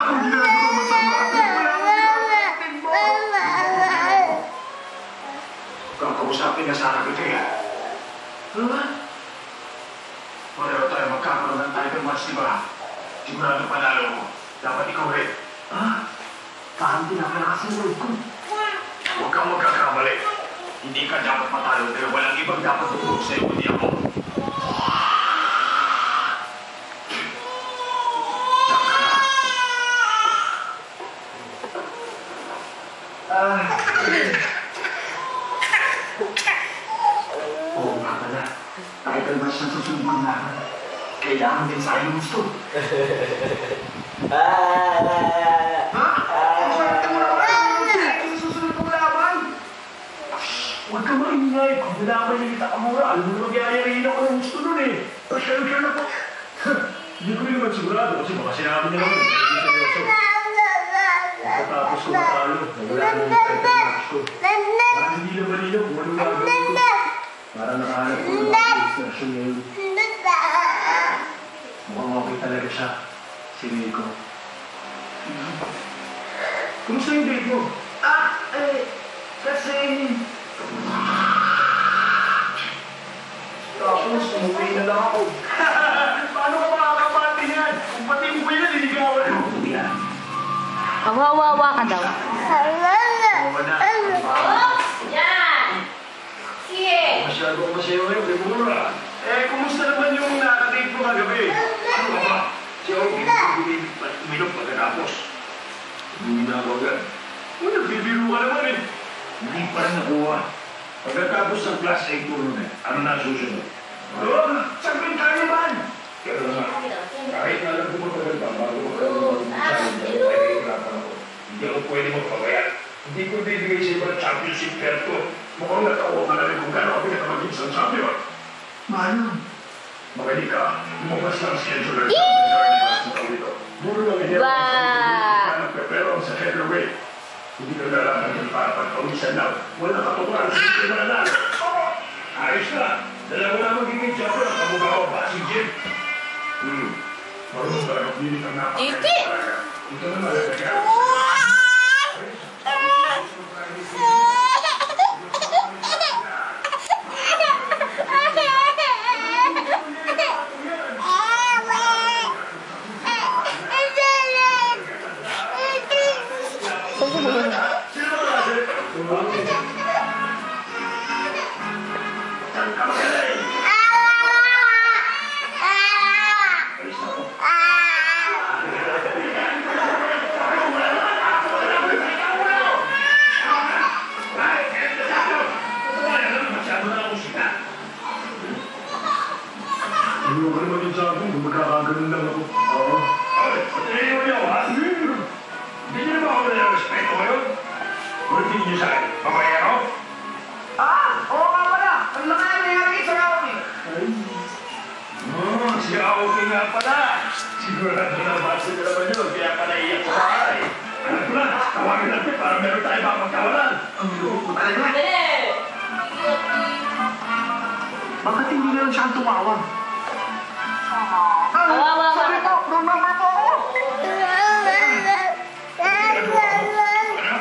akong ginagawa masama. Wala akong ginagawa mo. Kakausapin na sana kita yan. Ha? Pareho tayo magkakaroon ng title match, di ba? Sigurado panalo mo. Dapat ikaw rin. Ha? Parang pinapalakas ang loob ko. Huwag kang magkakamali. Hindi ka dapat matalo pero walang ibang dapat tutulog sa'yo kundi ako. Oo nga pala. Title match na susunod ko na. Kailangan din sa'yo ng gusto. Huwag ka maingay. Kung nalaman niya kita kamura, alam mo magyayariin ako ng gusto nun eh. Pasya-sya na po. Hindi ko rin naman sigurado kasi baka sinabi niya naman. Hindi seryoso. Pagkatapos ko matalo, wala na yung title match ko. Parang hindi na malinaw kung anong gagawin ko. Parang nakahanap ko ng mga inspirasyon ngayon. Mukhang okay talaga siya. Si Rico. Kumusta yung date mo? Kasi... Tapos, umuwi na lang ako. Paano ka makakapati yan? Kung pati mo ba yan, liligawan mo. Wawa ka daw. Wawa na. Oh! Yan! Sige! Masyado ang masaya ngayon, di mura. Kumusta naman yung nakadate mo kagabi? Ano ka ba? Si Ogie, uminom pagkatapos. Hindi na ako agad. Nagbibiro ka naman eh. Hindi pa rin nakuha. Pagkatapos ng class A tournament, ano na susunod? Sabihin tayo naman! Pero kahit na alam ko magpaganda, bago magkaroon ng challenge, ay hihirapan ako. Hindi ako pwede magpabayaan. Hindi ko bibigay sa ibang championship fair ko. Mukhang natawa ka na rin kung gano'n ako pinakamaging sa champion. Manong, magaling ka. Lumabas lang ang schedule ng champion sa dito. Muro lang hindi ako sa nagpepero sa featherweight. Hindi ka lalaman yung para pagpawisan lang. Wala katuturan sa hindi na nanalo. Ayos na. Dalawa na magiging champion ang kamugawa ba si Jim? Marunong talaga pilit ang napakalaga. Ito na malaga ka. Ano ka naman yung sa akin kung magkakaganon lang ako? Oo. Ay, patiliyo niyo ha? Hindi niyo naman ako nila-respeto ngayon? Hindi niyo sa akin, pabayero? Oo nga pala! Ang laki na nangyari sa Aoki! Si Aoki nga pala! Sigurado na basta ka naman yun, kaya pala iyak sa bahay. Alam ko na, tawagin natin para meron tayo bang magkawalan. Ang loob ko talaga. Bakit hindi na lang siyang tumawag? Sabi ko, remember po ako!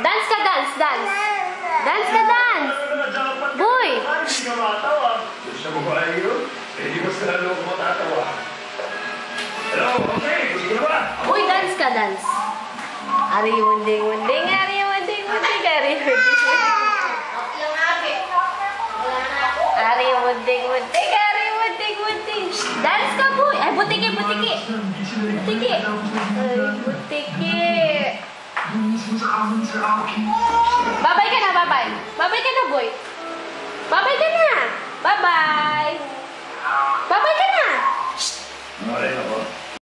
Dance ka, dance! Dance ka, dance! Boy! Hindi ka matawa. Gusto mo ba yun? Hindi mo sila loob matatawa. Hello, okay, gusto mo ba? Boy, dance ka, dance! Ari munding-munding, ari munding-munding, ari munding-munding. Ari munding-munding, ari munding-munding. Dance ka, boy! Ay, butiki! Butiki! Ay, butiki! Babay ka na, babay! Babay ka na, boy!